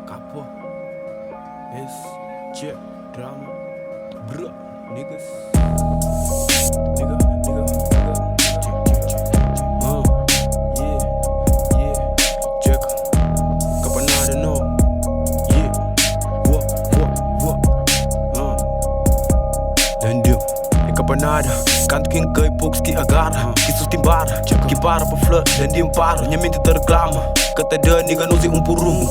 Capo, check, drama, bruh, niggas, nigga, check, capanada no, Dandim, é capanada, canto quem cai, poucos que agarra, que sustimbar, que para flor, dandim para, minha mente te reclama. Kata dia nigga não sei por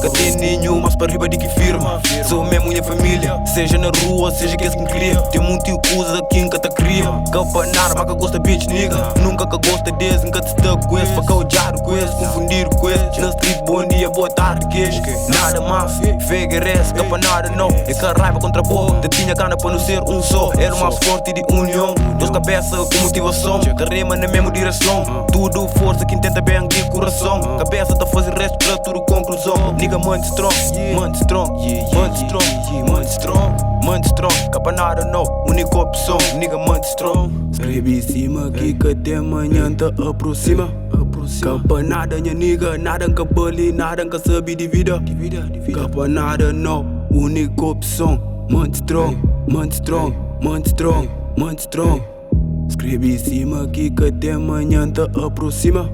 que tem nenhum, mas para riba de que firma. Sou mesmo minha família, seja na rua, seja que me cria. Tem muito coisa aqui em que te cria. Campanar, mas que gosta bitch nigga. Nunca que gosta desse, nunca te stuck com esse. Para caujar com esse, confundir com esse. Na street, bom dia, boa tarde, queijo. Nada mais, fegueres, campanar não. E que raiva contra a boa, te tinha cana para não ser um só. Era o mais forte de união, dois cabeças com motivação. Que rima na mesma direção, tudo força, quem tenta bem de coração. Cabeça tá fazendo resto pra tudo conclusão. Nigga man strong, man strong, man strong, man strong, man strong. Capanada não, única opção. Nigga man strong. Escreve em cima que até amanhã te aproxima. Capanada minha nigga, nada que bali, nada que sabe de vida. Capanada não, única opção. Man strong, man strong, man strong, man strong. Escreve em cima que até amanhã te aproxima.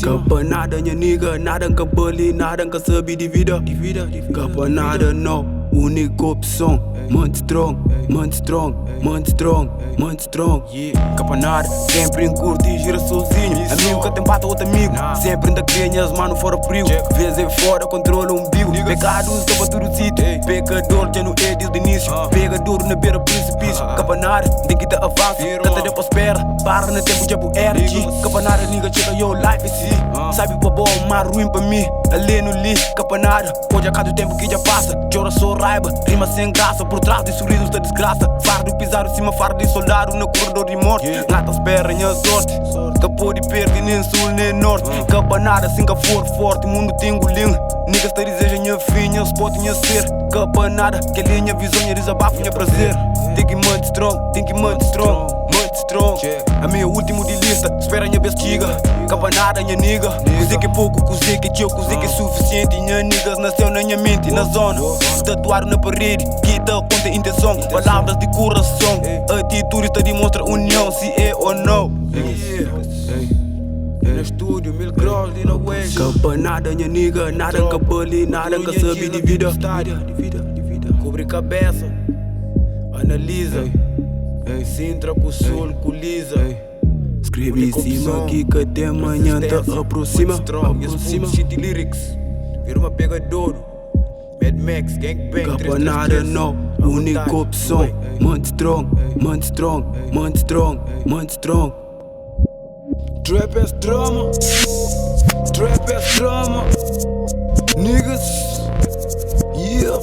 Capanada minha nigga, nada que bali, nada que sabe de vida. Capanada não, única opção. Man strong, man strong, man strong, man strong. Capanada, sempre em curto e gira sozinho. Amigo que tem bata outro amigo, sempre ainda crianhas, mano fora perigo. Vez aí fora, controla o umbigo. Pecados, tava tudo sítio. Pecador, já no é desde o início. Pegador na beira precipício. Capanada, tem que te avanço. Tanta tempo espera, para no tempo de energy. Capanada, nigga, chega your life assim. Sabe pra bom, mas ruim pra mim. Ali no li, capanada, pode a cada tempo que já passa. Chora só raiva, rima sem graça. Por trás de sorrisos da desgraça. Fardo pisar em cima, fardo de soldado no corredor de morte. Nada espera minha sorte. Capô de perto, nem sul nem norte. Capanada, assim que for forte, mundo tem engolinho. Niggas te deseja minha filha, spot minha ser. Capanada, que ali minha visão, minha desabafo, minha prazer. Tem que manter strong, tem que manter strong, manter strong. A minha último de lista, espera minha bestiga. Capanada, minha nigga. Cozei que é pouco, cozei que tio, cozei que é suficiente. Minha niggas nasceu na minha mente, na zona. Tatuaram na parede, que dá conta intenção. Palavras de coração, atitude te demonstra união, se é ou não. No estúdio, 1000 graus de no west. Capanada, minha nigga, nada que bali, nada que sabe de vida. Cobre cabeça, analisa. Sintra com o sul, coliza. Escreve em cima que até amanhã te aproxima. City lyrics, vira uma pegador. Mad Max, gangbang, capanada não, única opção. Man strong, man strong, man strong, man strong. Trap ass drama, trap ass drama. Niggas, yeah.